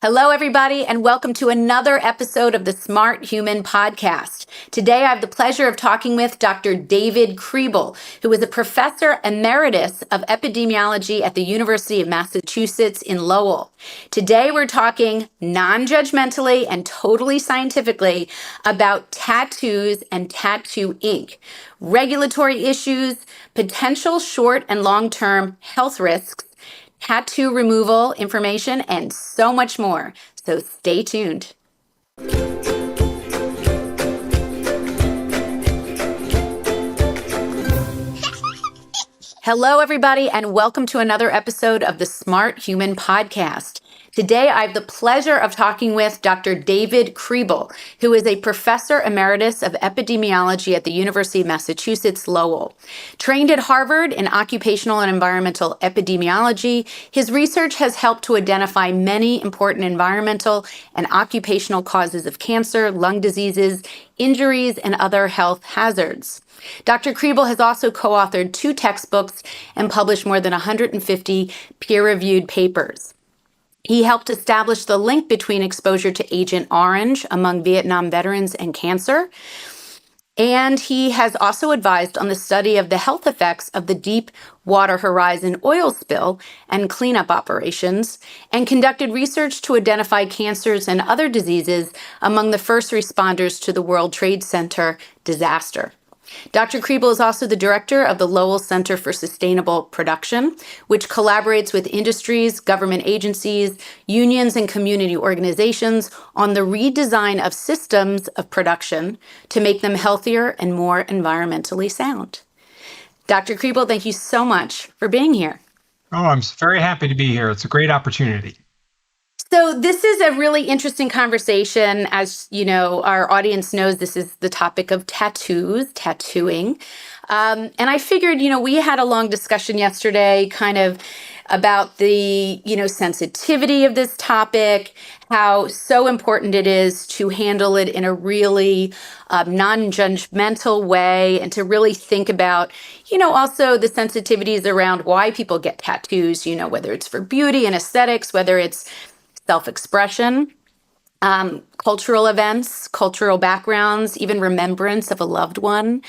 Hello, everybody, and welcome to another episode of the Smart Human Podcast. Today, I have the pleasure of talking with Dr. David Kriebel, who is a professor emeritus of epidemiology at the University of Massachusetts in Lowell. Today, we're talking non-judgmentally and totally scientifically about tattoos and tattoo ink, regulatory issues, potential short and long-term health risks, tattoo removal information, and so much more. So stay tuned. Hello, everybody, and welcome to another episode of the Smart Human Podcast. Today, I have the pleasure of talking with Dr. David Kriebel, who is a professor emeritus of epidemiology at the University of Massachusetts Lowell. Trained at Harvard in occupational and environmental epidemiology, his research has helped to identify many important environmental and occupational causes of cancer, lung diseases, injuries, and other health hazards. Dr. Kriebel has also co-authored 2 textbooks and published more than 150 peer-reviewed papers. He helped establish the link between exposure to Agent Orange among Vietnam veterans and cancer. And he has also advised on the study of the health effects of the Deepwater Horizon oil spill and cleanup operations, and conducted research to identify cancers and other diseases among the first responders to the World Trade Center disaster. Dr. Kriebel is also the director of the Lowell Center for Sustainable Production, which collaborates with industries, government agencies, unions, and community organizations on the redesign of systems of production to make them healthier and more environmentally sound. Dr. Kriebel, thank you so much for being here. Oh, I'm very happy to be here. It's a great opportunity. So this is a really interesting conversation. As you know, our audience knows this is the topic of tattoos, tattooing. And I figured, we had a long discussion yesterday kind of about the, sensitivity of this topic, how so important it is to handle it in a really non-judgmental way, and to really think about, also the sensitivities around why people get tattoos, whether it's for beauty and aesthetics, whether it's self-expression, cultural events, cultural backgrounds, even remembrance of a loved one.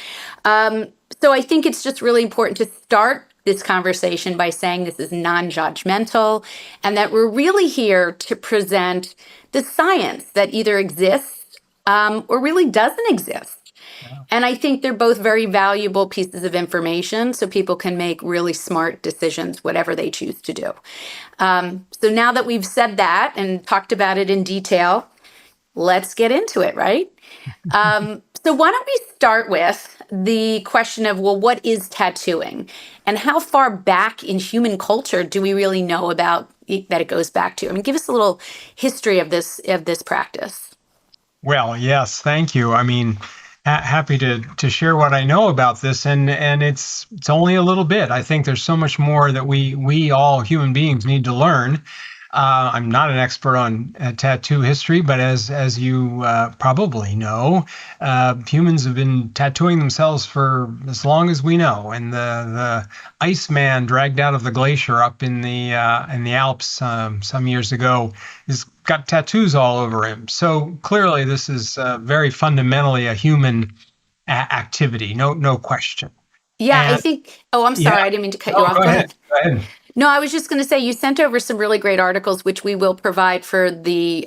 So I think it's just really important to start this conversation by saying this is non-judgmental, and that we're really here to present the science that either exists or really doesn't exist. And I think they're both very valuable pieces of information so people can make really smart decisions, whatever they choose to do. So now that we've said that and talked about it in detail, let's get into it, right? So why don't we start with the question of, well, what is tattooing? And how far back in human culture do we really know about that it goes back to? I mean, give us a little history of this practice. Well, yes, thank you. I mean, happy to share what I know about this, and it's only a little bit. I think there's so much more that we all human beings need to learn. I'm not an expert on tattoo history, but as you probably know, humans have been tattooing themselves for as long as we know. And the Iceman dragged out of the glacier up in the Alps some years ago has got tattoos all over him. So clearly, this is very fundamentally a human activity, no question. Yeah, and I think. Oh, I'm sorry, I didn't mean to cut you off. Go ahead. No, I was just going to say, you sent over some really great articles, which we will provide for the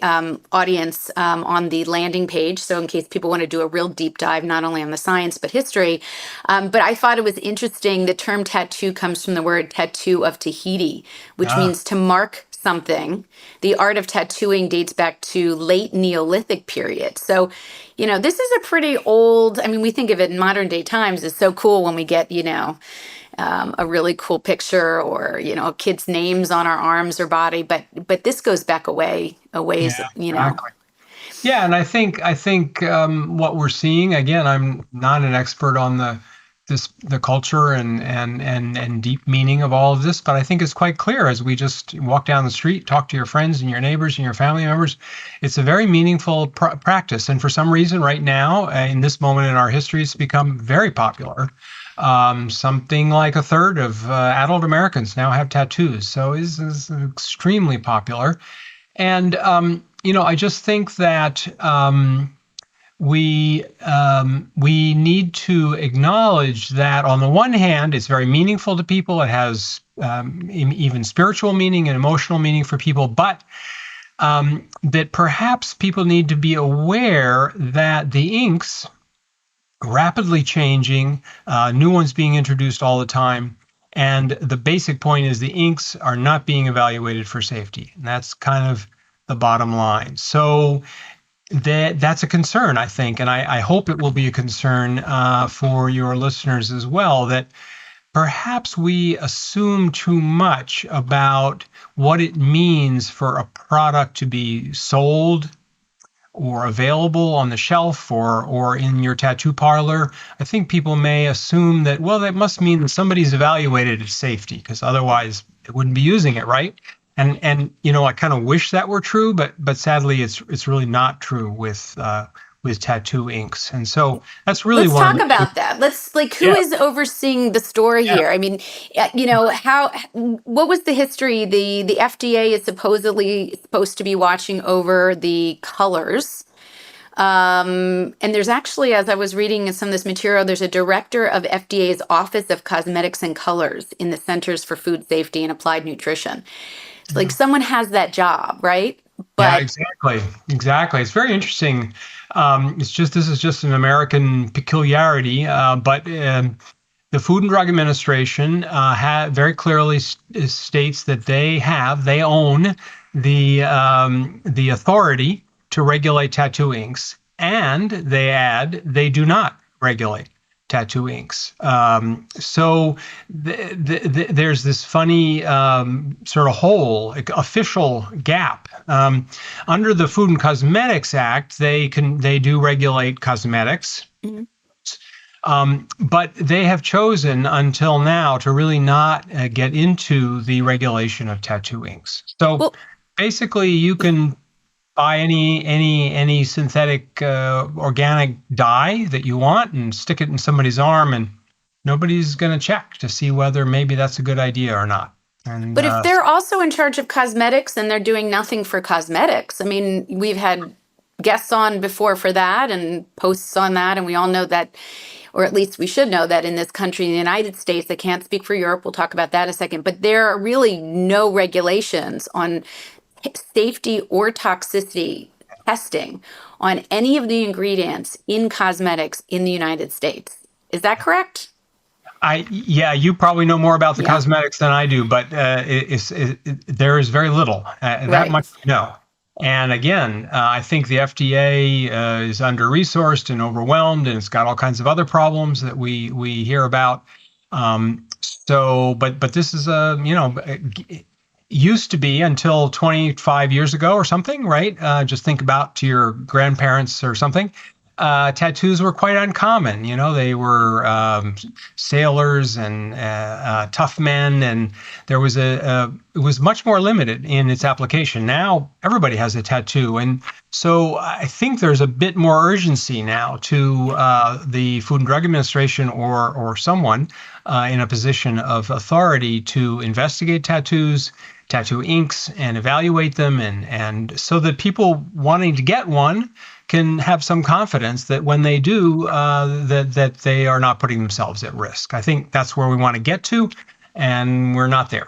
audience on the landing page. So in case people want to do a real deep dive, not only on the science, but history. But I thought it was interesting. The term tattoo comes from the word tattoo of Tahiti, which means to mark something. The art of tattooing dates back to late Neolithic period. So, this is a pretty old, we think of it in modern day times. It's so cool when we get, a really cool picture or, a kid's names on our arms or body. But this goes back a ways, Exactly. Yeah, and I think what we're seeing, again, I'm not an expert on the culture and deep meaning of all of this, but I think it's quite clear as we just walk down the street, talk to your friends and your neighbors and your family members. It's a very meaningful practice, and for some reason, right now, in this moment in our history, it's become very popular. Something like a third of adult Americans now have tattoos, so it's extremely popular. And I just think that we need to acknowledge that on the one hand, it's very meaningful to people. It has even spiritual meaning and emotional meaning for people, but that perhaps people need to be aware that the inks rapidly changing, new ones being introduced all the time. And the basic point is the inks are not being evaluated for safety. And that's kind of the bottom line. So that's a concern, I think, and I hope it will be a concern for your listeners as well, that perhaps we assume too much about what it means for a product to be sold or available on the shelf or in your tattoo parlor. I think people may assume that, well, that must mean that somebody's evaluated its safety, because otherwise they wouldn't be using it, right? And I kind of wish that were true, but sadly it's really not true with tattoo inks. And so that's really Let's talk about that. Who is overseeing the story here? I mean, what was the history? The FDA is supposed to be watching over the colors. And there's actually, as I was reading some of this material, there's a director of FDA's Office of Cosmetics and Colors in the Centers for Food Safety and Applied Nutrition. Like someone has that job, right? But yeah, exactly. It's very interesting. This is just an American peculiarity, but the Food and Drug Administration very clearly states that they own the authority to regulate tattoo inks, and they add they do not regulate tattoo inks. So there's this funny sort of hole, official gap. Under the Food and Cosmetics Act, they do regulate cosmetics. Mm-hmm. But they have chosen until now to really not get into the regulation of tattoo inks. So basically, you can buy any synthetic organic dye that you want and stick it in somebody's arm, and nobody's going to check to see whether maybe that's a good idea or not. But if they're also in charge of cosmetics and they're doing nothing for cosmetics, I mean, we've had guests on before for that and posts on that, and we all know that, or at least we should know that in this country, in the United States, I can't speak for Europe, we'll talk about that in a second, but there are really no regulations on safety or toxicity testing on any of the ingredients in cosmetics in the United States. Is that correct? You probably know more about the cosmetics than I do, but there is very little. That much I know. And again, I think the FDA is under-resourced and overwhelmed, and it's got all kinds of other problems that we hear about. But this is used to be until 25 years ago or something, right? Just think about to your grandparents or something. Tattoos were quite uncommon. They were sailors and tough men, and there was it was much more limited in its application. Now everybody has a tattoo, and so I think there's a bit more urgency now to the Food and Drug Administration or someone in a position of authority to investigate tattoos, tattoo inks, and evaluate them, and so that people wanting to get one can have some confidence that when they do, that they are not putting themselves at risk. I think that's where we want to get to, and we're not there.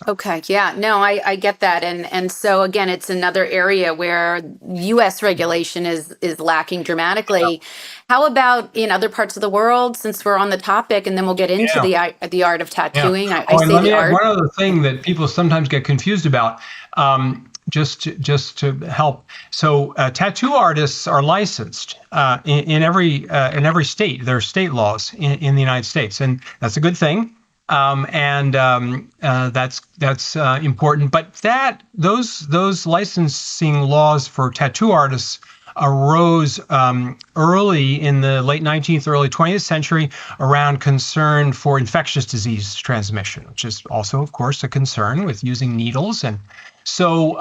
Okay. Yeah. No, I get that. And so again, it's another area where U.S. regulation is lacking dramatically. How about in other parts of the world, since we're on the topic, and then we'll get into the art of tattooing. I say the art. One other thing that people sometimes get confused about, just to help. So tattoo artists are licensed in every state. There are state laws in the United States, and that's a good thing. That's important. But those licensing laws for tattoo artists arose early in the late 19th, early 20th century around concern for infectious disease transmission, which is also, of course, a concern with using needles. And so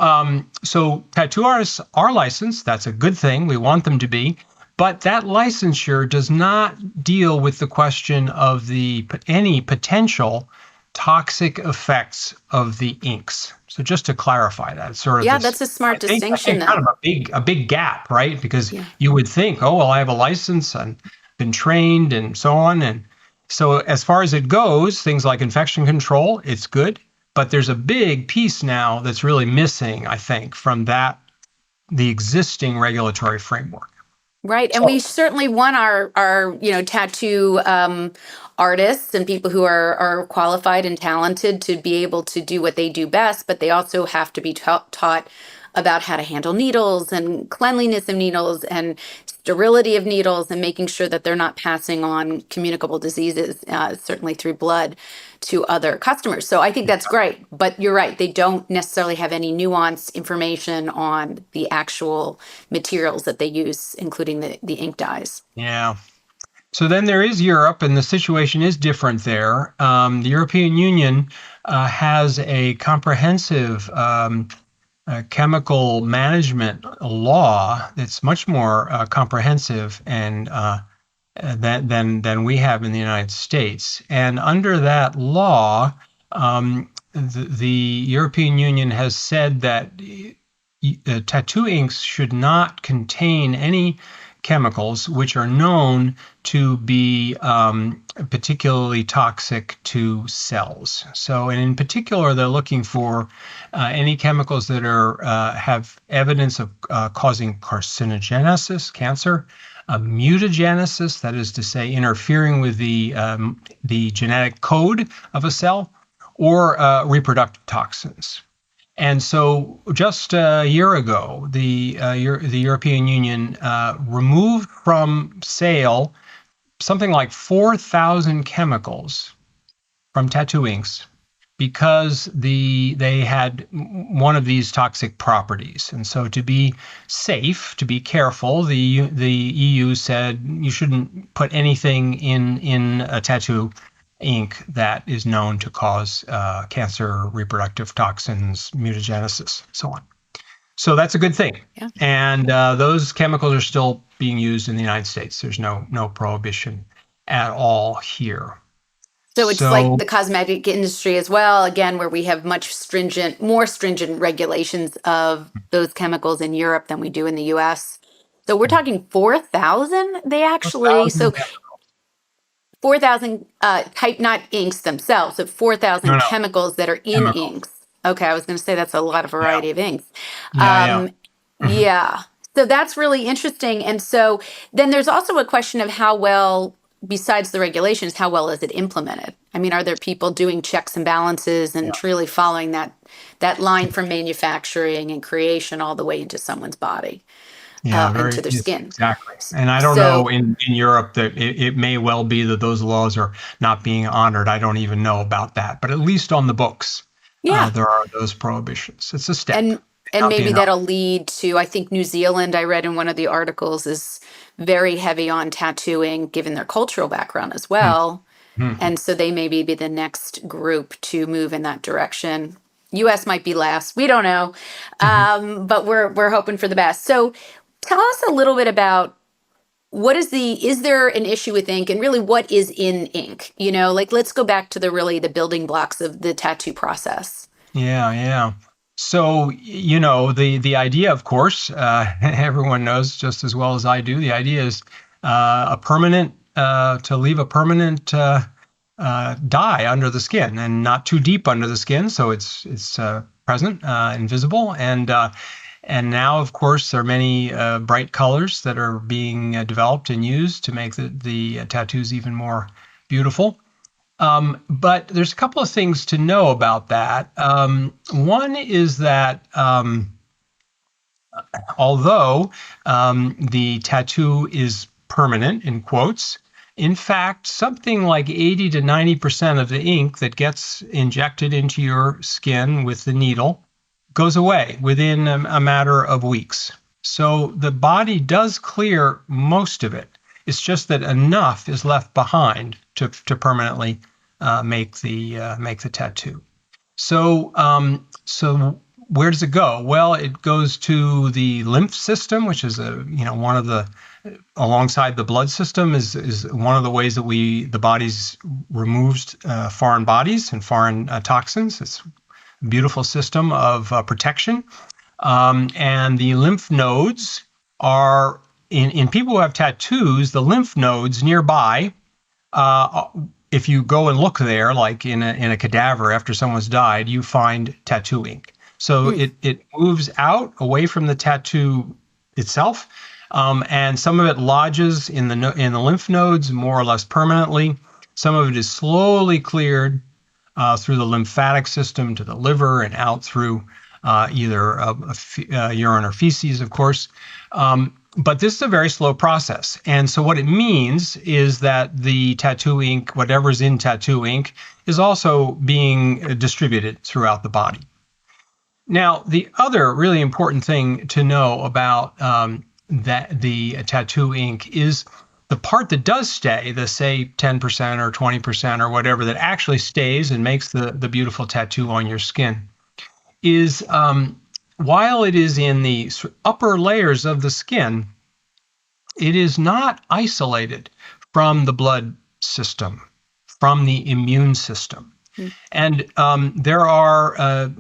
tattoo artists are licensed. That's a good thing. We want them to be. But that licensure does not deal with the question of any potential toxic effects of the inks. So just to clarify that, it's sort of Yeah, this, that's a smart I distinction think kind then. of a big gap, right? Because Yeah. you would think, oh, well, I have a license and been trained and so on. And so as far as it goes, things like infection control, it's good. But there's a big piece now that's really missing, I think, from the existing regulatory framework. Right. And we So, certainly want our tattoo artists and people who are qualified and talented to be able to do what they do best, but they also have to be taught about how to handle needles and cleanliness of needles and sterility of needles and making sure that they're not passing on communicable diseases, certainly through blood, to other customers. So I think that's great. But you're right, they don't necessarily have any nuanced information on the actual materials that they use, including the ink dyes. yeah. So then there is Europe, and the situation is different there. The European Union has a comprehensive chemical management law that's much more comprehensive and than we have in the United States. And under that law, the European Union has said that tattoo inks should not contain any chemicals which are known to be particularly toxic to cells. So, and in particular, they're looking for any chemicals that have evidence of causing carcinogenesis, cancer, mutagenesis, that is to say, interfering with the genetic code of a cell, or reproductive toxins. And so just a year ago, the European Union removed from sale something like 4,000 chemicals from tattoo inks because they had one of these toxic properties. And so to be safe, to be careful, the EU said you shouldn't put anything in a tattoo ink that is known to cause cancer, reproductive toxins, mutagenesis, so on. So that's a good thing. Yeah. And those chemicals are still being used in the United States. There's no prohibition at all here. So it's like the cosmetic industry as well, again, where we have more stringent regulations of those chemicals in Europe than we do in the US. So we're talking 4,000. They actually, so 4,000 type, not inks themselves, but 4,000 no chemicals that are in chemical. inks. Okay, I was going to say that's a lot of variety of inks. Yeah. Yeah. So that's really interesting. And so then there's also a question of how well, besides the regulations, how well is it implemented? I mean, are there people doing checks and balances and truly following that line from manufacturing and creation all the way into someone's body? Into their skin. Exactly. And I don't know in Europe that it may well be that those laws are not being honored. I don't even know about that. But at least on the books, there are those prohibitions. It's a step. And maybe that'll lead to, I think New Zealand, I read in one of the articles, is very heavy on tattooing, given their cultural background as well. Mm-hmm. And so they may be the next group to move in that direction. US might be last. We don't know. But we're hoping for the best. So tell us a little bit about is there an issue with ink, and really what is in ink? Let's go back to the building blocks of the tattoo process. Yeah. So, the idea, of course, everyone knows just as well as I do, the idea is to leave a permanent dye under the skin, and not too deep under the skin, so it's present, invisible, and now, of course, there are many bright colors that are being developed and used to make the tattoos even more beautiful. But there's a couple of things to know about that. One is that although the tattoo is permanent, in quotes, in fact, something like 80 to 90% of the ink that gets injected into your skin with the needle goes away within a matter of weeks. So the body does clear most of it. It's just that enough is left behind to permanently make the tattoo. So where does it go? Well, it goes to the lymph system, which is one of the, alongside the blood system, is one of the ways that the body's removes foreign bodies and foreign toxins. It's a beautiful system of protection. And the lymph nodes are in people who have tattoos. The lymph nodes nearby, if you go and look there, like in a cadaver after someone's died, you find tattoo ink. So it moves out away from the tattoo itself, and some of it lodges in the lymph nodes more or less permanently. Some of it is slowly cleared through the lymphatic system to the liver and out through either urine or feces, of course. But this is a very slow process. And so what it means is that the tattoo ink, whatever's in tattoo ink, is also being distributed throughout the body. Now, the other really important thing to know about that the tattoo ink is the part that does stay, the say 10% or 20% or whatever that actually stays and makes the beautiful tattoo on your skin, is while it is in the upper layers of the skin, it is not isolated from the blood system, from the immune system. And there are,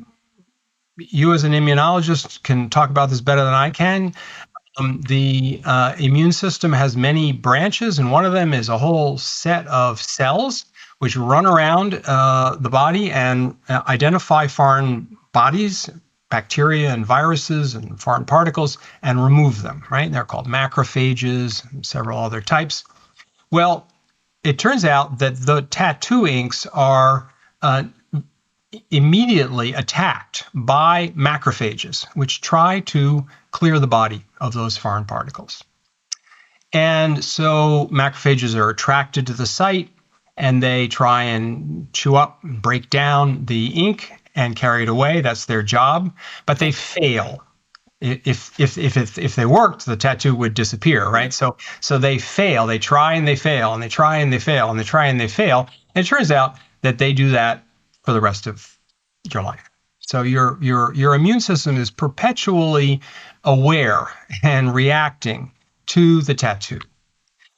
you as an immunologist can talk about this better than I can. The immune system has many branches, and one of them is a whole set of cells which run around the body and identify foreign bodies, bacteria and viruses and foreign particles, and remove them, right? They're called macrophages and several other types. Well, it turns out that the tattoo inks are immediately attacked by macrophages, which try to clear the body of those foreign particles. And so macrophages are attracted to the site, and they try and chew up, break down the ink and carry it away. That's their job, but they fail. If they worked, the tattoo would disappear, right? So they fail. They try and they fail, and they try and they fail, and they try and they fail. And it turns out that they do that for the rest of your life. So your immune system is perpetually aware and reacting to the tattoo.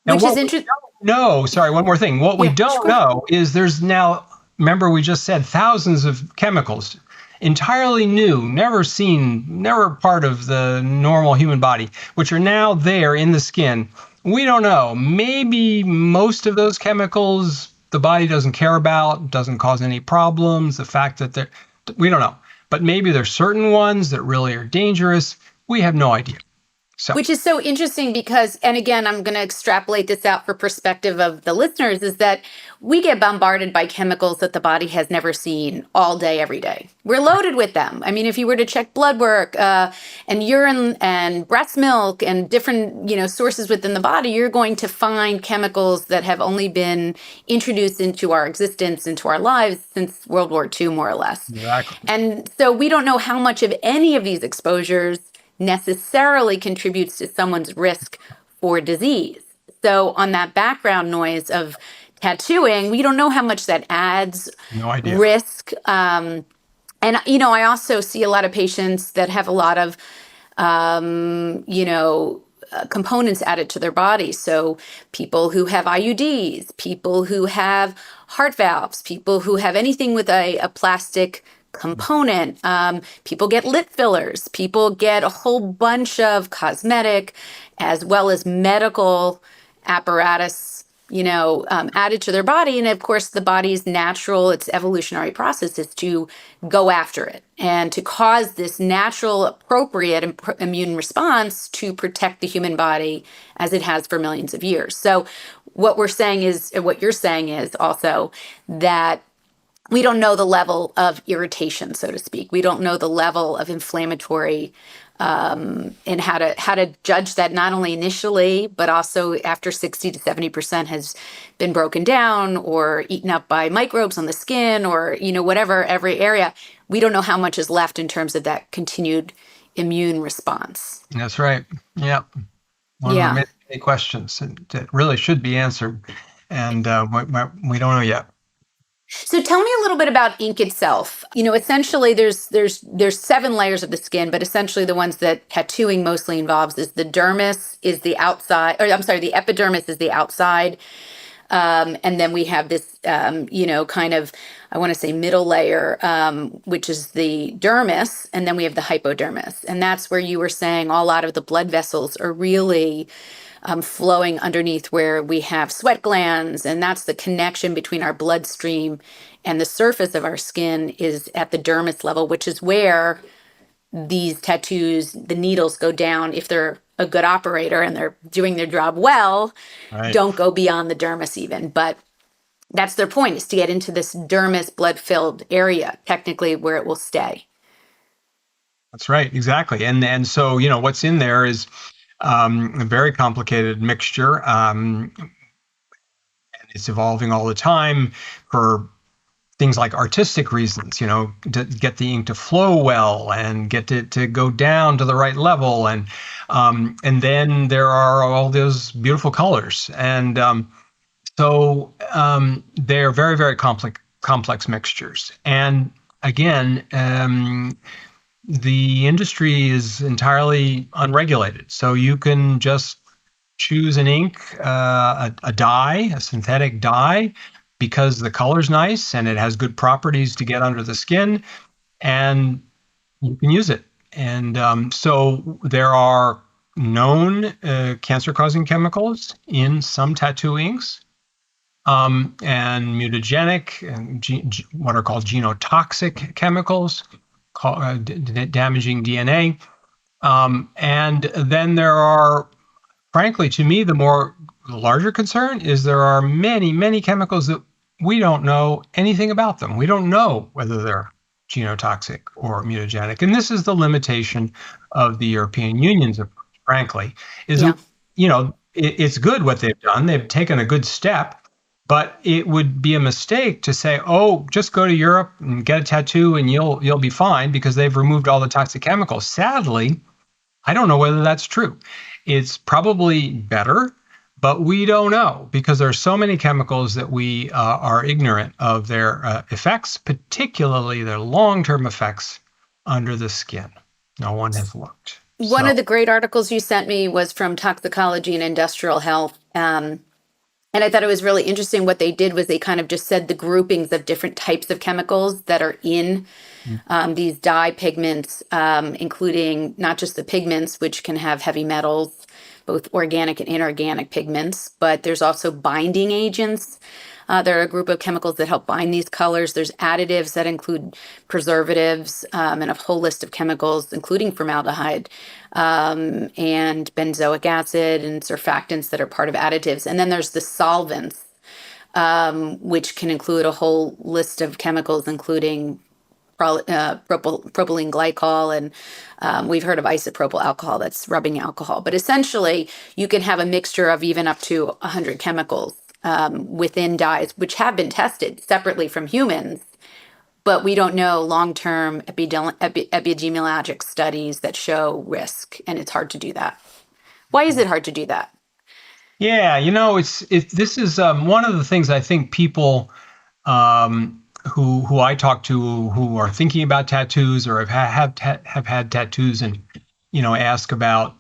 Which is interesting. No, sorry, one more thing. What we don't know is there's now, remember we just said thousands of chemicals, entirely new, never seen, never part of the normal human body, which are now there in the skin. We don't know. Maybe most of those chemicals the body doesn't care about, doesn't cause any problems. The fact that we don't know. But maybe there's certain ones that really are dangerous. We have no idea. So. Which is so interesting because, and again, I'm going to extrapolate this out for perspective of the listeners, is that we get bombarded by chemicals that the body has never seen all day, every day. We're loaded with them. I mean, if you were to check blood work and urine and breast milk and different, sources within the body, you're going to find chemicals that have only been introduced into our existence, into our lives since World War II, more or less. Exactly. And so we don't know how much of any of these exposures necessarily contributes to someone's risk for disease. So on that background noise of tattooing, we don't know how much that adds risk. And, I also see a lot of patients that have a lot of, components added to their body. So people who have IUDs, people who have heart valves, people who have anything with a plastic component. People get lip fillers. People get a whole bunch of cosmetic as well as medical apparatus, added to their body. And of course, the body's natural, its evolutionary process is to go after it and to cause this natural, appropriate immune response to protect the human body as it has for millions of years. So what you're saying is also that we don't know the level of irritation, so to speak. We don't know the level of inflammatory and how to judge that not only initially, but also after 60 to 70% has been broken down or eaten up by microbes on the skin or, whatever, every area. We don't know how much is left in terms of that continued immune response. That's right. Yeah. One of the many questions that really should be answered. And we don't know yet. So tell me a little bit about ink itself. Essentially there's 7 layers of the skin, but essentially the ones that tattooing mostly involves is the dermis is the outside, or I'm sorry, the epidermis is the outside. And then we have this, kind of, I want to say middle layer, which is the dermis. And then we have the hypodermis. And that's where you were saying a lot of the blood vessels are really flowing underneath where we have sweat glands. And that's the connection between our bloodstream and the surface of our skin is at the dermis level, which is where these tattoos, the needles go down if they're a good operator and they're doing their job well, Right. don't go beyond the dermis even. But that's their point, is to get into this dermis blood-filled area, technically where it will stay. That's right, exactly. And so, what's in there is a very complicated mixture, and it's evolving all the time for things like artistic reasons, to get the ink to flow well and get it to go down to the right level, and then there are all those beautiful colors, and so they're very, very complex mixtures. And again, the industry is entirely unregulated, so you can just choose an ink, a dye, a synthetic dye, because the color's nice and it has good properties to get under the skin, and you can use it. And so there are known cancer-causing chemicals in some tattoo inks, and mutagenic, and what are called genotoxic chemicals, damaging DNA. And then there are, frankly, to me, the larger concern is there are many, many chemicals that we don't know anything about them. We don't know whether they're genotoxic or mutagenic. And this is the limitation of the European Union's approach, frankly, is, it's good what they've done. They've taken a good step, but it would be a mistake to say, oh, just go to Europe and get a tattoo and you'll be fine because they've removed all the toxic chemicals. Sadly, I don't know whether that's true. It's probably better, but we don't know because there are so many chemicals that we are ignorant of their effects, particularly their long-term effects under the skin. No one has looked. One of the great articles you sent me was from Toxicology and Industrial Health. And I thought it was really interesting. What they did was they kind of just said the groupings of different types of chemicals that are in these dye pigments, including not just the pigments, which can have heavy metals, both organic and inorganic pigments, but there's also binding agents. There are a group of chemicals that help bind these colors. There's additives that include preservatives, and a whole list of chemicals, including formaldehyde, and benzoic acid and surfactants that are part of additives. And then there's the solvents, which can include a whole list of chemicals, including propylene glycol, and we've heard of isopropyl alcohol, that's rubbing alcohol. But essentially, you can have a mixture of even up to 100 chemicals within dyes, which have been tested separately from humans, but we don't know long-term epidemiologic studies that show risk, and it's hard to do that. Why is it hard to do that? Yeah, this is one of the things I think people who I talk to who are thinking about tattoos or have had tattoos and ask about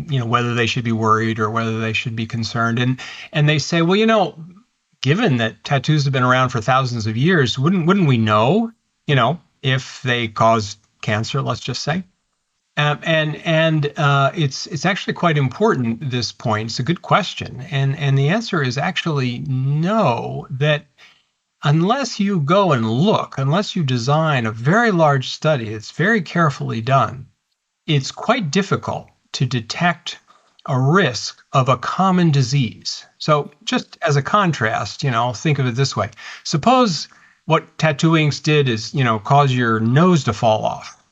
whether they should be worried or whether they should be concerned, and they say, well, given that tattoos have been around for thousands of years, wouldn't we know if they cause cancer, let's just say. It's actually quite important at this point. It's a good question, and the answer is actually no. That unless you go and look, unless you design a very large study that's very carefully done, it's quite difficult to detect a risk of a common disease. So just as a contrast, think of it this way. Suppose what tattoo inks did is, cause your nose to fall off,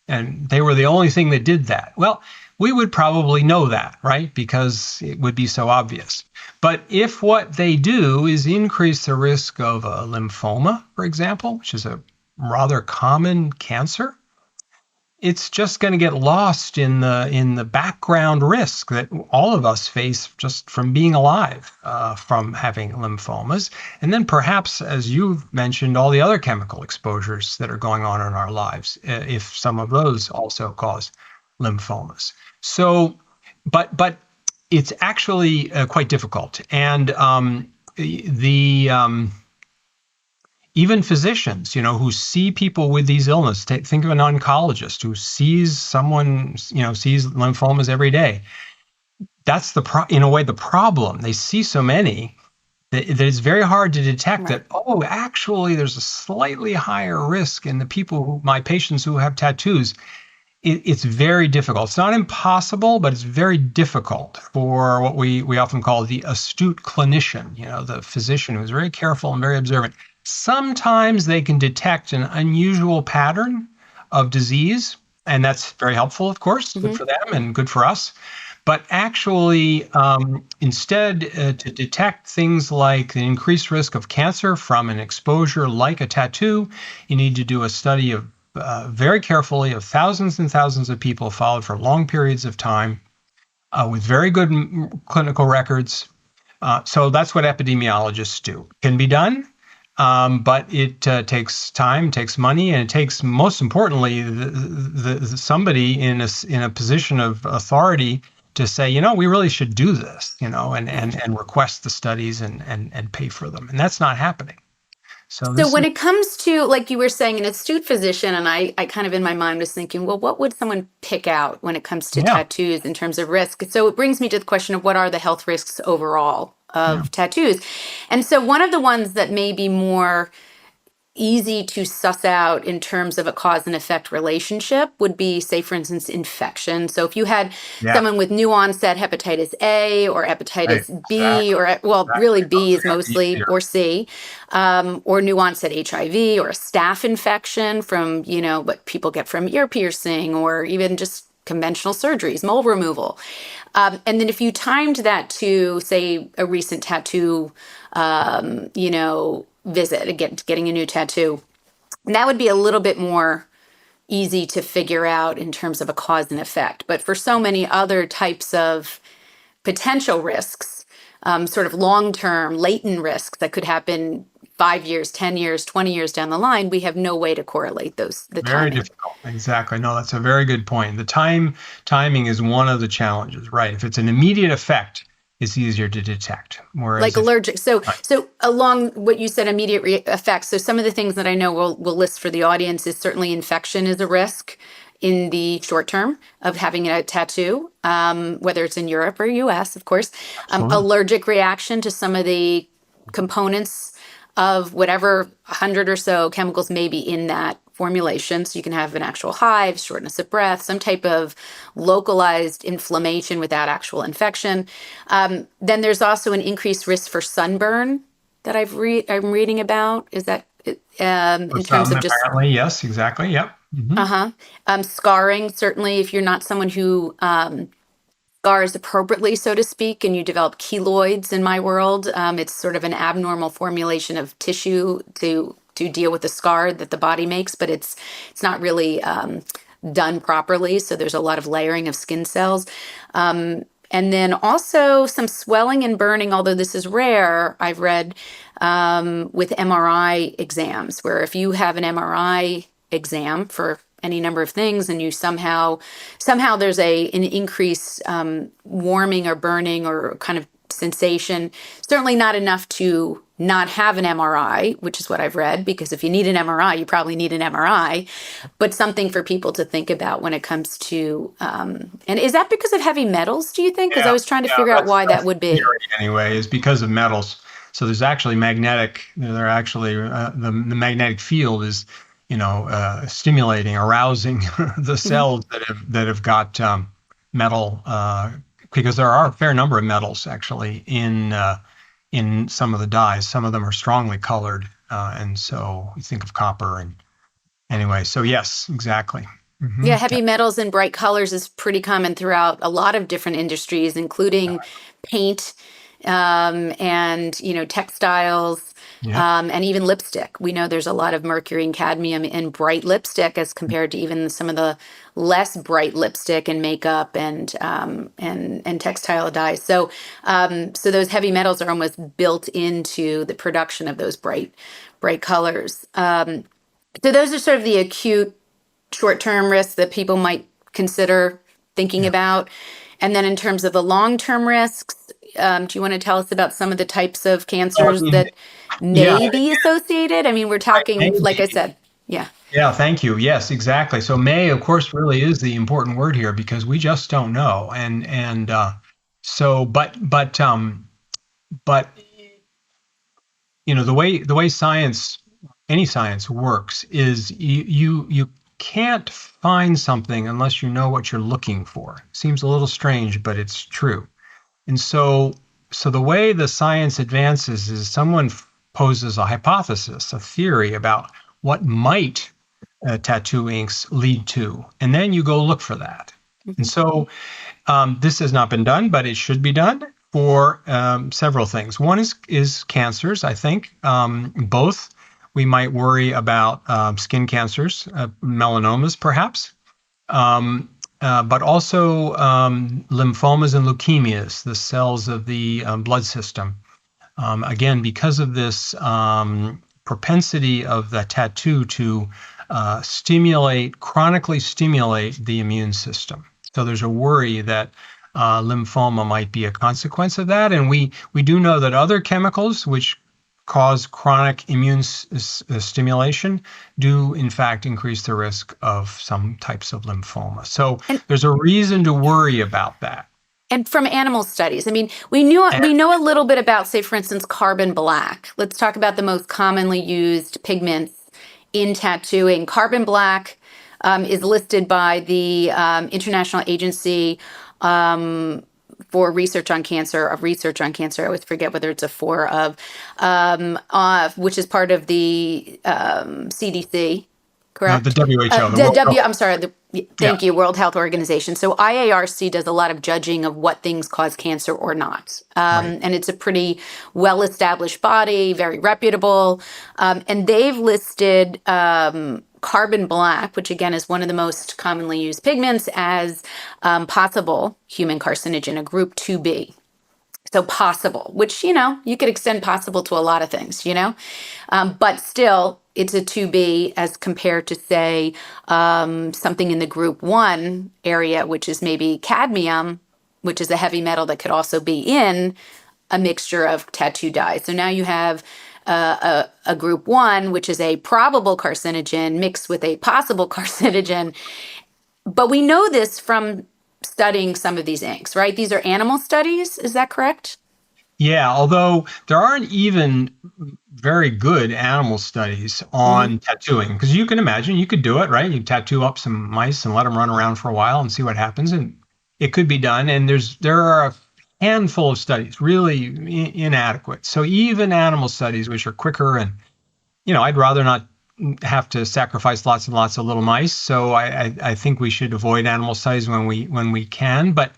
and they were the only thing that did that. Well, we would probably know that, right? Because it would be so obvious. But if what they do is increase the risk of a lymphoma, for example, which is a rather common cancer, it's just going to get lost in the background risk that all of us face just from being alive, from having lymphomas, and then perhaps, as you've mentioned, all the other chemical exposures that are going on in our lives, if some of those also cause lymphomas. So, but it's actually quite difficult, and the even physicians, who see people with these illnesses, think of an oncologist who sees someone, sees lymphomas every day. That's in a way, the problem. They see so many that it's very hard to detect that, actually, there's a slightly higher risk in the my patients who have tattoos. It's very difficult. It's not impossible, but it's very difficult for what we often call the astute clinician, the physician who's very careful and very observant. Sometimes they can detect an unusual pattern of disease, and that's very helpful, of course, good for them and good for us. But actually, instead, to detect things like the increased risk of cancer from an exposure like a tattoo, you need to do a study of very carefully of thousands and thousands of people followed for long periods of time with very good clinical records. So that's what epidemiologists do. Can be done. But it takes time, takes money, and it takes, most importantly, somebody in a position of authority to say, we really should do this, and request the studies and pay for them. And that's not happening. So when it comes to, like you were saying, an astute physician, and I kind of in my mind was thinking, well, what would someone pick out when it comes to tattoos in terms of risk? So it brings me to the question of what are the health risks overall of tattoos? And so one of the ones that may be more easy to suss out in terms of a cause and effect relationship would be, say, for instance, infection. So if you had someone with new onset hepatitis A or hepatitis B, really B is mostly, or C, or new onset HIV, or a staph infection from, what people get from ear piercing, or even just conventional surgeries, mole removal. And then if you timed that to, say, a recent tattoo, visit, getting a new tattoo, that would be a little bit more easy to figure out in terms of a cause and effect. But for so many other types of potential risks, sort of long-term latent risks that could happen 5 years, 10 years, 20 years down the line, we have no way to correlate those. Very difficult. Exactly. No, that's a very good point. The timing is one of the challenges, right? If it's an immediate effect, it's easier to detect. Whereas like allergic. So along what you said, immediate effects. So some of the things that I know we'll list for the audience is certainly infection is a risk in the short term of having a tattoo, whether it's in Europe or US, of course. Allergic reaction to some of the components of whatever 100 or so chemicals may be in that formulation. So you can have an actual hive, shortness of breath, some type of localized inflammation without actual infection. Then there's also an increased risk for sunburn that I'm reading about. Is that in terms of just... Apparently, yes, exactly. Yep. Mm-hmm. Scarring, certainly, if you're not someone who scars appropriately, so to speak, and you develop keloids in my world, it's sort of an abnormal formulation of tissue to deal with the scar that the body makes, but it's not really done properly. So there's a lot of layering of skin cells. And then also some swelling and burning, although this is rare, I've read with MRI exams, where if you have an MRI exam for any number of things and you somehow there's an increased warming or burning or kind of sensation, certainly not enough to not have an MRI, which is what I've read, because if you need an MRI, you probably need an MRI, but something for people to think about when it comes to, and is that because of heavy metals, do you think? Because I was trying to figure out why that would be. Anyway, is because of metals. So there's actually the magnetic field is, stimulating, arousing the cells that have got metal, because there are a fair number of metals actually in some of the dyes. Some of them are strongly colored, and so you think of copper. And anyway, so yes, exactly. Mm-hmm. Yeah, heavy metals and bright colors is pretty common throughout a lot of different industries, including paint and textiles, Yeah. and even lipstick. We know there's a lot of mercury and cadmium in bright lipstick as compared to even some of the less bright lipstick and makeup and textile dyes. So those heavy metals are almost built into the production of those bright colors. So those are sort of the acute short-term risks that people might consider thinking Yeah. about. And then in terms of the long-term risks, do you want to tell us about some of the types of So, I cancers mean, that yeah, may be associated? I mean, we're talking, like I maybe. said, yeah. Yeah, thank you. Yes, exactly. So may, of course, really is the important word here because we just don't know. And so, but the way science, any science works is you can't find something unless you know what you're looking for. Seems a little strange, but it's true. And so the way the science advances is someone poses a hypothesis, a theory about what might tattoo inks lead to, and then you go look for that. And Mhm. so this has not been done, but it should be done for several things. One is cancers. I think both. We might worry about skin cancers, melanomas, perhaps, but also lymphomas and leukemias, the cells of the blood system. Again, because of this propensity of the tattoo to chronically stimulate the immune system. So there's a worry that lymphoma might be a consequence of that. And we do know that other chemicals which cause chronic immune stimulation do in fact increase the risk of some types of lymphoma. So And there's a reason to worry about that. and from animal studies, I mean, And we know a little bit about, say, for instance, carbon black. Let's talk about the most commonly used pigments in tattooing. Carbon black is listed by the International Agency for Research on Cancer, of Research on Cancer. I always forget whether it's a for of, which is part of the CDC, the correct? WHO, the The World W, Health. I'm sorry, Yeah, thank you, World Health Organization. So IARC does a lot of judging of what things cause cancer or not. right. And it's a pretty well-established body, very reputable. And they've listed carbon black, which again is one of the most commonly used pigments, as possible human carcinogen, a group 2B. So possible, which, you could extend possible to a lot of things, but still it's a 2B as compared to, say, something in the group 1 area, which is maybe cadmium, which is a heavy metal that could also be in a mixture of tattoo dyes. So now you have a group 1, which is a probable carcinogen mixed with a possible carcinogen. But we know this from studying some of these inks, right? These are animal studies. Is that correct? Yeah, although there aren't even very good animal studies Hmm. on tattooing, because you can imagine you could do it, right? You tattoo up some mice and let them run around for a while and see what happens, and it could be done. And there are a handful of studies, really inadequate. So even animal studies, which are quicker, and I'd rather not have to sacrifice lots and lots of little mice. So I think we should avoid animal studies when we can, but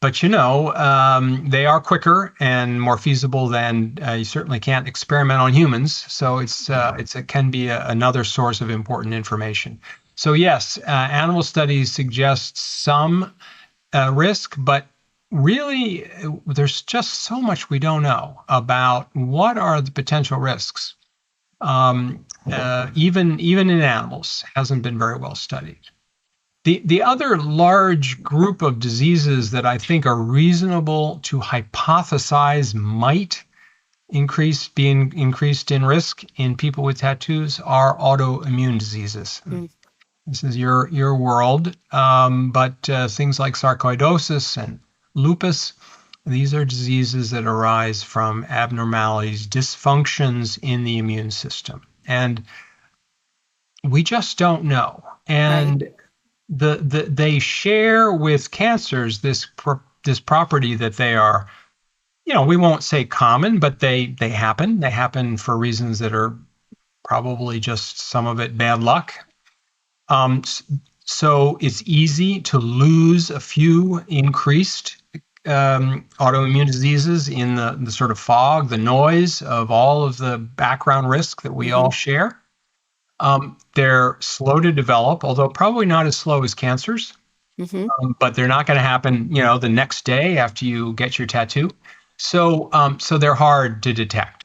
they are quicker and more feasible than you certainly can't experiment on humans. So it can be another source of important information. So yes, animal studies suggest some risk, but really there's just so much we don't know about what are the potential risks. Even in animals hasn't been very well studied. The other large group of diseases that I think are reasonable to hypothesize might be increased in risk in people with tattoos are autoimmune diseases. Mm. This is your world, but things like sarcoidosis and lupus, these are diseases that arise from abnormalities, dysfunctions in the immune system, and we just don't know. Right. And they share with cancers this property that they are, we won't say common, but they happen. They happen for reasons that are probably just some of it bad luck. So it's easy to lose a few increased autoimmune diseases in the sort of fog, the noise of all of the background risk that we all share. They're slow to develop, although probably not as slow as cancers, but they're not going to happen, the next day after you get your tattoo. So they're hard to detect.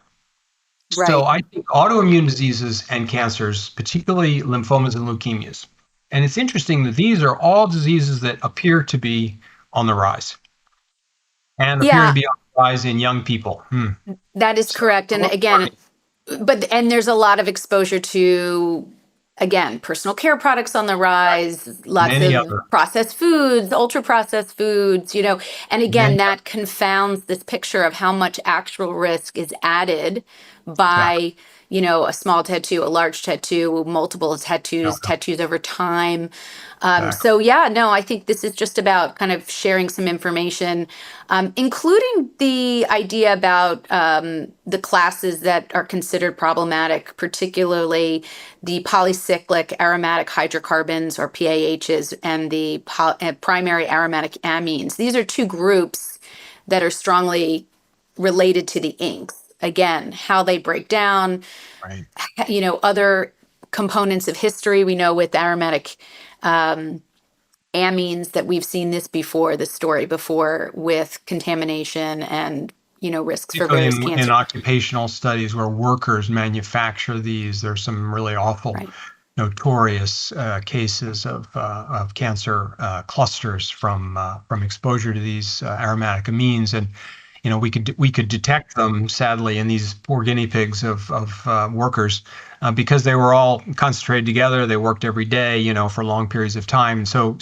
Right. So I think autoimmune diseases and cancers, particularly lymphomas and leukemias, and it's interesting that these are all diseases that appear to be on the rise and appear to be on the rise in young people. That is correct. And again, and there's a lot of exposure to, again, personal care products on the rise, lots of processed foods, ultra processed foods, and again, that confounds this picture of how much actual risk is added by, a small tattoo, a large tattoo, multiple tattoos over time. I think this is just about kind of sharing some information, including the idea about the classes that are considered problematic, particularly the polycyclic aromatic hydrocarbons, or PAHs, and the primary aromatic amines. These are two groups that are strongly related to the inks. Again, how they break down, other components of history. We know with aromatic amines that we've seen this story before with contamination and, risks for various cancers. In occupational studies where workers manufacture these, there's some really awful, notorious cases of cancer clusters from exposure to these aromatic amines. And we could detect them, sadly, in these poor guinea pigs of workers because they were all concentrated together. They worked every day, for long periods of time. So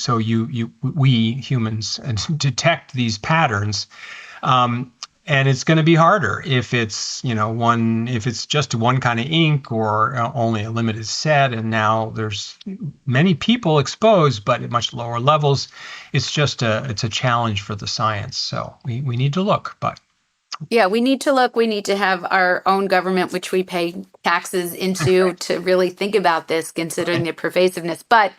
we humans detect these patterns, and it's going to be harder if it's if it's just one kind of ink or only a limited set. And now there's many people exposed, but at much lower levels. It's just it's a challenge for the science. So we need to look, but. Yeah, we need to look. We need to have our own government, which we pay taxes into, to really think about this, considering the pervasiveness. But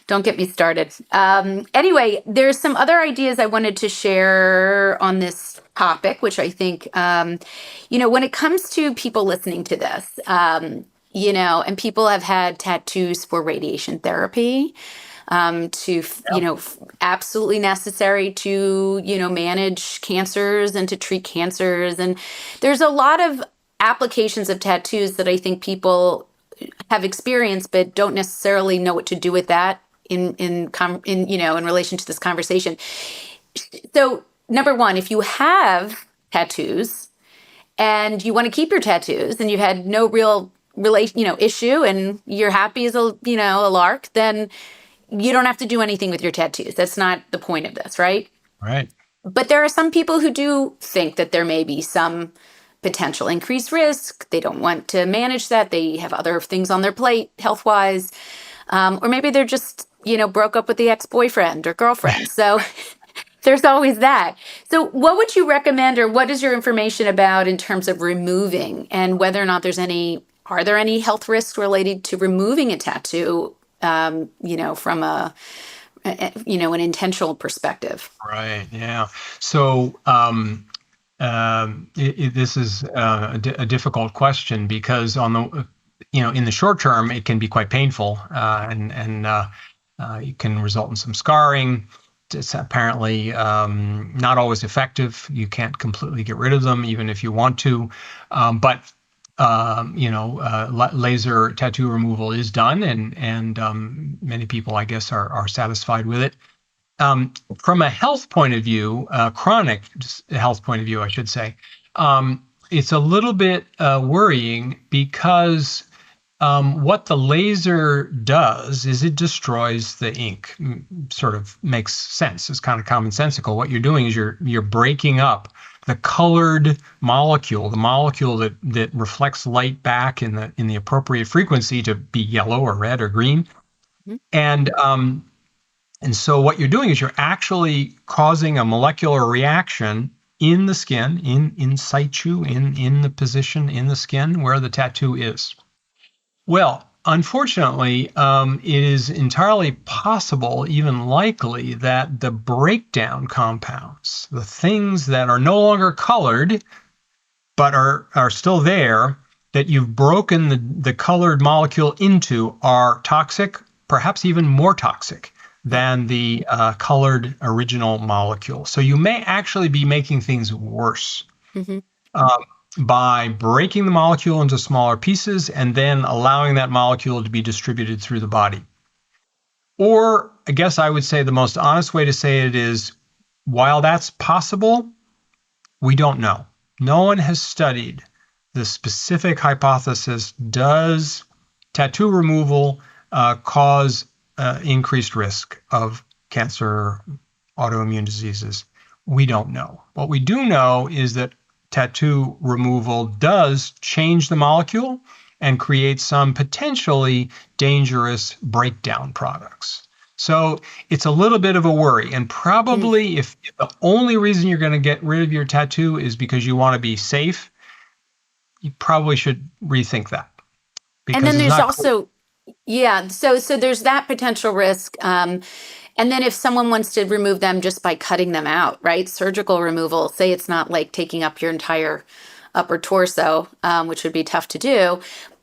don't get me started. Anyway, there's some other ideas I wanted to share on this topic, which I think, when it comes to people listening to this, and people have had tattoos for radiation therapy. Absolutely necessary to, manage cancers and to treat cancers. And there's a lot of applications of tattoos that I think people have experienced, but don't necessarily know what to do with that in relation to this conversation. So, number one, if you have tattoos and you want to keep your tattoos and you've had no real issue and you're happy as a lark, then you don't have to do anything with your tattoos. That's not the point of this, right? Right. But there are some people who do think that there may be some potential increased risk. They don't want to manage that. They have other things on their plate health-wise. Or maybe they're just, broke up with the ex-boyfriend or girlfriend. So there's always that. So what would you recommend, or what is your information about in terms of removing, and whether or not are there any health risks related to removing a tattoo, from an intentional perspective? Right. Yeah. So this is a difficult question because in the short term it can be quite painful, and it can result in some scarring. It's apparently not always effective. You can't completely get rid of them, even if you want to. But laser tattoo removal is done, and many people, I guess, are satisfied with it. From a health point of view, chronic health point of view, I should say, it's a little bit worrying because what the laser does is it destroys the ink. Sort of makes sense. It's kind of commonsensical. What you're doing is you're breaking up the colored molecule, the molecule that reflects light back in the appropriate frequency to be yellow or red or green. And so what you're doing is you're actually causing a molecular reaction in the skin, in situ, in the position in the skin where the tattoo is. Well, unfortunately, it is entirely possible, even likely, that the breakdown compounds, the things that are no longer colored but are still there, that you've broken the colored molecule into, are toxic, perhaps even more toxic than the colored original molecule. So you may actually be making things worse. Mm-hmm. By breaking the molecule into smaller pieces and then allowing that molecule to be distributed through the body. Or I guess I would say the most honest way to say it is, while that's possible, we don't know. No one has studied the specific hypothesis: does tattoo removal cause increased risk of cancer, autoimmune diseases? We don't know. What we do know is that tattoo removal does change the molecule and create some potentially dangerous breakdown products. So it's a little bit of a worry. And probably if the only reason you're going to get rid of your tattoo is because you want to be safe, you probably should rethink that. And then there's also, yeah, so there's that potential risk. And then if someone wants to remove them just by cutting them out, right? Surgical removal, say it's not like taking up your entire upper torso, which would be tough to do.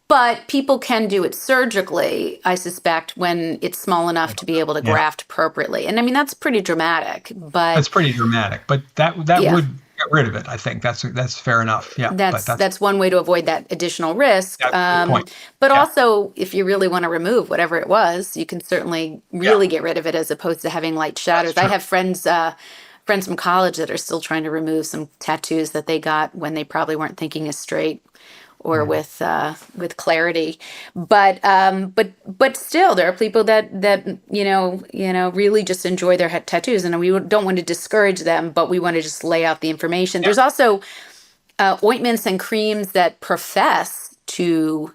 But people can do it surgically, I suspect, when it's small enough to be able to graft appropriately. And I mean, that's pretty dramatic. But that's pretty dramatic. But that would get rid of it. I think that's fair enough. Yeah, that's one way to avoid that additional risk. That's a good point. But also, if you really want to remove whatever it was, you can certainly really get rid of it, as opposed to having light shadows. I have friends from college that are still trying to remove some tattoos that they got when they probably weren't thinking as straight or with clarity. But still, there are people that really just enjoy their tattoos, and we don't want to discourage them, but we want to just lay out the information. There's also ointments and creams that profess to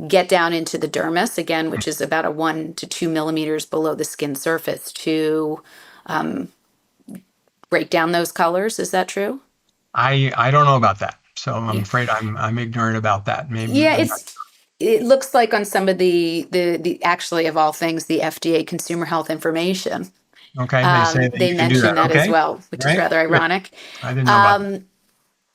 get down into the dermis, again, which is about 1 to 2 millimeters below the skin surface, to break down those colors. Is that true? I don't know about that. So I'm afraid I'm ignorant about that. Maybe. Yeah, it looks like on some of the actually, of all things, the FDA consumer health information. Okay, they say that they mention that as well, which is rather ironic. I didn't know about that.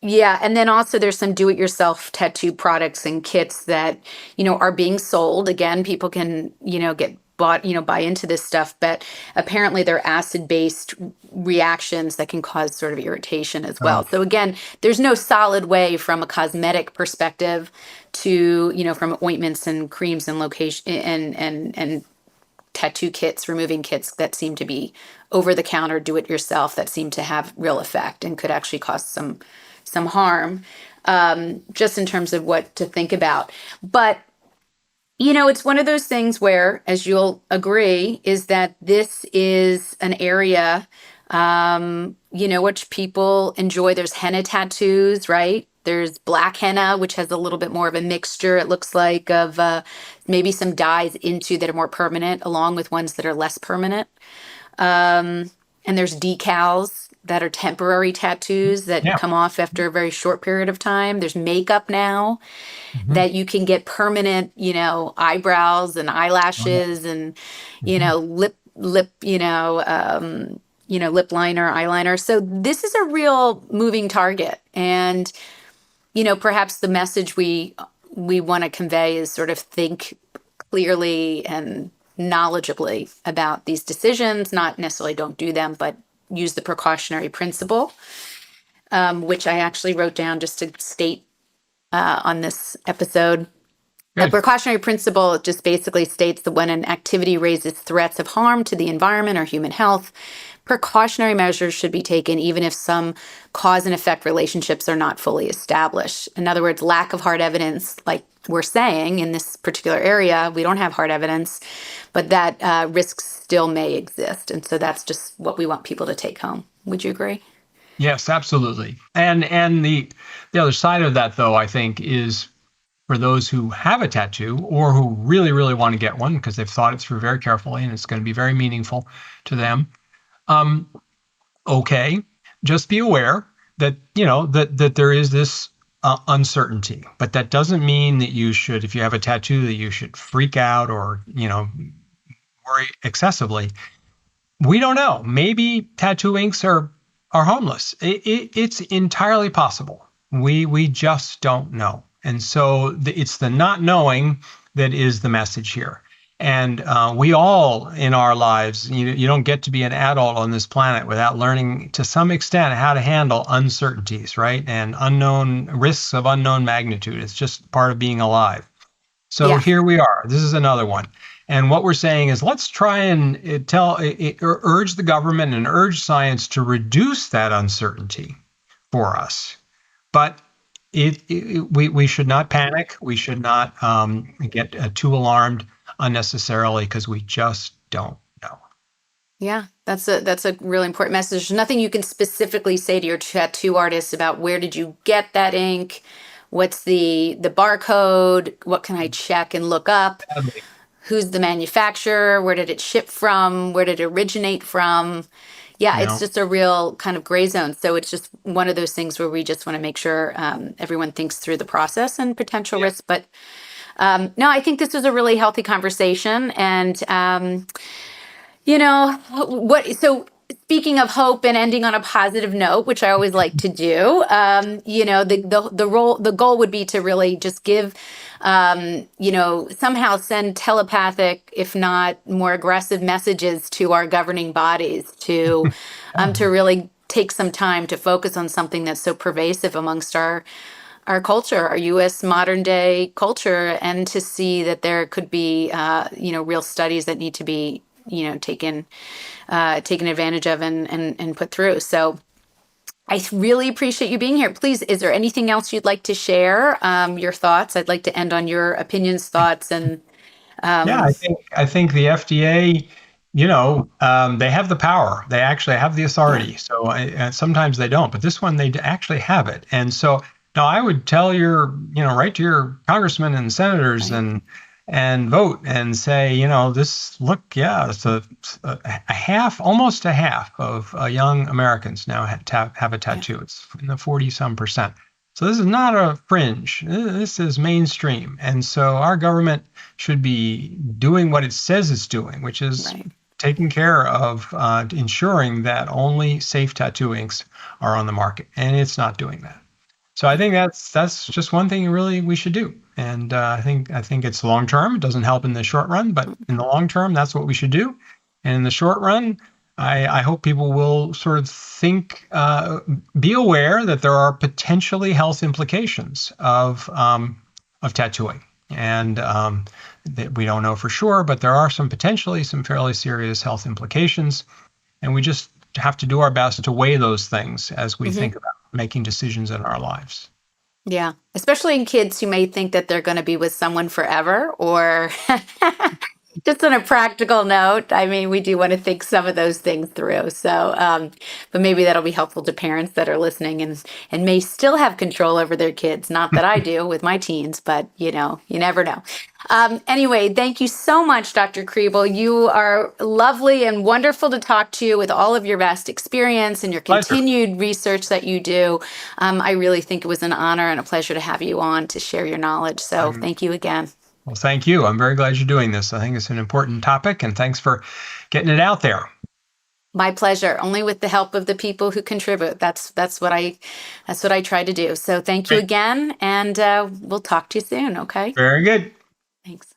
Yeah, and then also there's some do-it-yourself tattoo products and kits that are being sold. Again, people can get bought, buy into this stuff, but apparently they're acid-based reactions that can cause sort of irritation as well. So again, there's no solid way from a cosmetic perspective to, from ointments and creams and location and tattoo kits, removing kits that seem to be over-the-counter, do-it-yourself, that seem to have real effect and could actually cause some harm, just in terms of what to think about. But it's one of those things where, as you'll agree, is that this is an area, which people enjoy. There's henna tattoos, right? There's black henna, which has a little bit more of a mixture, it looks like, of maybe some dyes into that are more permanent, along with ones that are less permanent. And there's decals that are temporary tattoos that come off after a very short period of time. There's makeup now that you can get permanent, eyebrows and eyelashes and, lip liner, eyeliner. So this is a real moving target. And, perhaps the message we want to convey is sort of think clearly and knowledgeably about these decisions, not necessarily don't do them, but use the precautionary principle, which I actually wrote down just to state on this episode. The precautionary principle just basically states that when an activity raises threats of harm to the environment or human health, precautionary measures should be taken even if some cause and effect relationships are not fully established. In other words, lack of hard evidence, like we're saying in this particular area, we don't have hard evidence, but that risks still may exist. And so that's just what we want people to take home. Would you agree? Yes, absolutely. And the other side of that, though, I think, is for those who have a tattoo or who really, really want to get one because they've thought it through very carefully and it's going to be very meaningful to them. Okay, just be aware that, that there is this uncertainty, but that doesn't mean that you should, if you have a tattoo, that you should freak out or, worry excessively. We don't know. Maybe tattoo inks are harmless. It's entirely possible. We just don't know. And so it's the not knowing that is the message here. And we all in our lives, you don't get to be an adult on this planet without learning to some extent how to handle uncertainties, right? And unknown risks of unknown magnitude. It's just part of being alive. So Yeah. here we are. This is another one. And what we're saying is let's try and urge the government and urge science to reduce that uncertainty for us. But we should not panic. We should not get too alarmed unnecessarily because we just don't know. Yeah, that's a really important message. There's nothing you can specifically say to your tattoo artist about where did you get that ink, what's the barcode, what can I check and look up, who's the manufacturer, where did it ship from, where did it originate from. Yeah, it's just a real kind of gray zone. So it's just one of those things where we just want to make sure everyone thinks through the process and potential risks. But no, I think this was a really healthy conversation. And, so speaking of hope and ending on a positive note, which I always like to do, the goal would be to really just give, somehow send telepathic, if not more aggressive messages to our governing bodies to really take some time to focus on something that's so pervasive amongst our culture, our U.S. modern day culture, and to see that there could be, real studies that need to be, taken advantage of and put through. So I really appreciate you being here. Please, is there anything else you'd like to share? Your thoughts? I'd like to end on your opinions, thoughts, and I think the FDA, they have the power. They actually have the authority. So sometimes they don't, but this one they actually have it. And so now I would tell write to your congressmen and senators and vote and say, it's almost a half of young Americans now have a tattoo. It's in the 40-some%. So this is not a fringe. This is mainstream. And so our government should be doing what it says it's doing, which is taking care of ensuring that only safe tattoo inks are on the market. And it's not doing that. So I think that's just one thing really we should do. And I think it's long term. It doesn't help in the short run, but in the long term, that's what we should do. And in the short run, I hope people will sort of think, be aware that there are potentially health implications of tattooing, and that we don't know for sure, but there are some fairly serious health implications, and we just have to do our best to weigh those things as we think about making decisions in our lives. Yeah, especially in kids who may think that they're going to be with someone forever, or just on a practical note, I mean, we do want to think some of those things through. So, but maybe that'll be helpful to parents that are listening and may still have control over their kids. Not that I do with my teens, but you never know. Anyway, thank you so much, Dr. Kriebel. You are lovely and wonderful to talk to with all of your vast experience and your continued research that you do. I really think it was an honor and a pleasure to have you on to share your knowledge. So thank you again. Well, thank you. I'm very glad you're doing this. I think it's an important topic, and thanks for getting it out there. My pleasure. Only with the help of the people who contribute. That's what I try to do. So thank you again, and we'll talk to you soon. Okay. Very good. Thanks.